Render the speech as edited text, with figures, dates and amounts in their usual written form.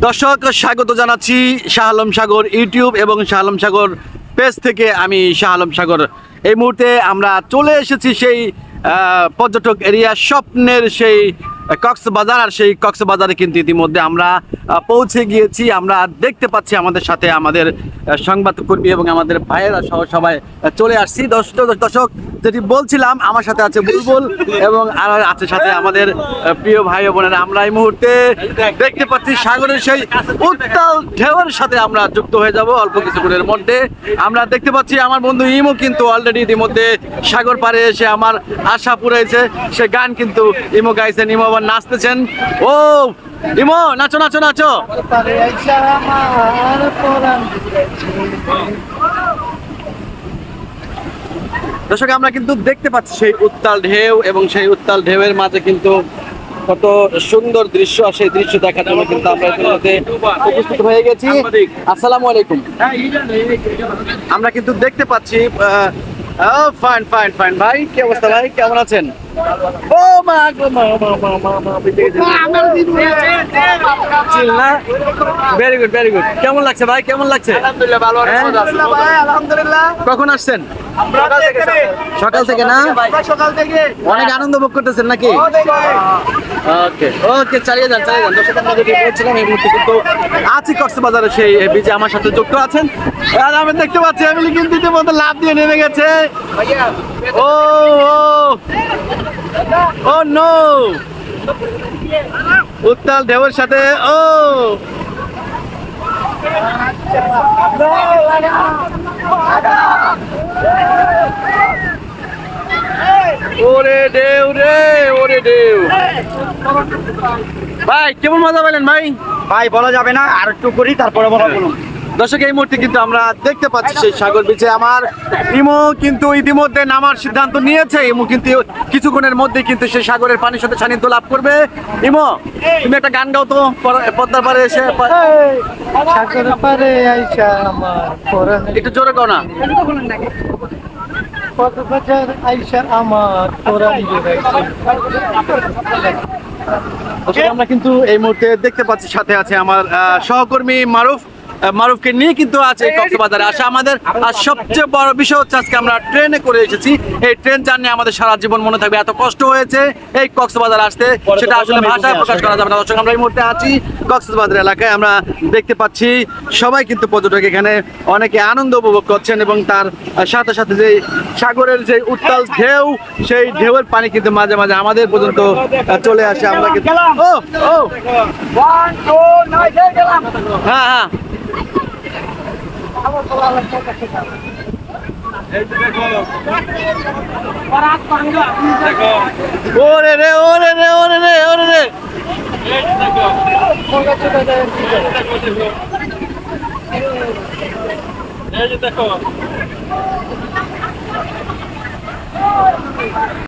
দর্শক স্বাগত জানাচ্ছি শাহ আলম সাগর ইউটিউব এবং শাহ আলম সাগর পেজ থেকে। আমি শাহ আলম সাগর। এই মুহূর্তে আমরা চলে এসেছি সেই পর্যটক এরিয়া স্বপ্নের সেই কক্সবাজার। আর সেই কক্সবাজারে কিন্তু ইতিমধ্যে আমরা পৌঁছে গিয়েছি। আমরা দেখতে পাচ্ছি আমাদের সাথে আমাদের সংবাদকর্মী এবং আমাদের ভাইয়েরা সহ সবাই চলে আসছি। দর্শক যেটি বলছিলাম, আমার সাথে আছে বুলবুল এবং আর আছে সাথে আমাদের প্রিয় ভাই বোনেরা। আমরা এই মুহূর্তে দেখতে পাচ্ছি সাগরের সেই উত্তাল ঢেউয়ের সাথে আমরা যুক্ত হয়ে যাব অল্প কিছুক্ষণের মধ্যে। আমরা দেখতে পাচ্ছি আমার বন্ধু ইমো কিন্তু অলরেডি ইতিমধ্যে সাগর পাড়ে এসে আমার আশা পুরাইছে। সে গান কিন্তু ইমো গাইছেন, ইমো আবার নাচতেছেন। ও ইমো, নাচো নাচো নাচো। দর্শক আমরা কিন্তু দেখতে পাচ্ছি সেই উত্তাল ঢেউ এবং সেই উত্তাল ঢেউয়ের মাঝে কিন্তু কত সুন্দর দৃশ্য, আর সেই দৃশ্য দেখার জন্য কিন্তু আমরা ইতিমধ্যে উপস্থিত হয়ে গেছি। আসসালামু আলাইকুম। আমরা কিন্তু দেখতে পাচ্ছি ফাইন ফাইন ফাইন ভাই, কি অবস্থা ভাই, কেমন আছেন? ও মা গো মা মা মা মা মা, ভেরি গুড ভেরি গুড। কেমন লাগছে ভাই, কেমন লাগছে? আলহামদুলিল্লাহ ভালো ভাই, আলহামদুলিল্লাহ। কখন আসছেন? সকাল থেকে না? সকাল থেকে অনেক আনন্দ ভোগ করতেছেন নাকি? ওকে ওকে, চালিয়ে যান চালিয়ে যান। দর্শক আমরা যেটি বলছিলাম, এই মুহূর্তে কিন্তু আছি কক্সবাজারে সেই বিচে। আমার সাথে যুক্ত আছেন আর আমি দেখতে পাচ্ছি এমিলি কিন্তু ইতিমধ্যে লাফ দিয়ে নেমে গেছে। ও ও নো, উত্তাল ঢেউয়ের সাথে। ও ওরে ঢেউ রে, ওরে ঢেউ। ভাই কেমন মজা পেলেন ভাই? ভাই বলা যাবে না, আর একটু করি তারপরে বলুন। দর্শক এই মুহূর্তে কিন্তু আমরা দেখতে পাচ্ছি সেই সাগর বিচে আমার ইমো কিন্তু ইতিমধ্যে নামার সিদ্ধান্ত নিয়েছে। ইমো কিন্তু কিছুক্ষণের মধ্যে কিন্তু সেই সাগরের পানির সাথে সান্নিধ্য লাভ করবে। ইমো, তুমি একটা গান গাও তো পদ্মার পাড়ে এসে। সাগরের পারে আইসা আমার পরাণ, একটু জোরে গাও না। কক্সবাজার আইসা আমার পরাণ জুড়াইছে। আমরা কিন্তু এই মুহূর্তে দেখতে পাচ্ছি সাথে আছে আমার সহকর্মী মারুফকে নিয়ে কিন্তু আছে কক্সবাজারে আসা। আমাদের আর সবচেয়ে বড় বিষয় হচ্ছে আজকে আমরা ট্রেনে করে এসেছি। এই ট্রেন জার্নি আমাদের সারা জীবন মনে থাকবে। এত কষ্ট হয়েছে এই কক্সবাজার আসতে, সেটা আসলে ভাষায় প্রকাশ করা যাবে না। দর্শক আমরা এই মুহূর্তে আছি কক্সবাজার এলাকায়। আমরা দেখতে পাচ্ছি সবাই কিন্তু পর্যটক এখানে অনেকে আনন্দ উপভোগ করছেন এবং তার সাথে সাথে যে সাগরের যে উত্তাল ঢেউ, সেই ঢেউয়ের পানি কিন্তু মাঝে মাঝে আমাদের পর্যন্ত চলে আসে। আমরা কিন্তু হ্যাঁ হ্যাঁ ওরে রে ওরে রে ওরে রে ওরে রে। দেখো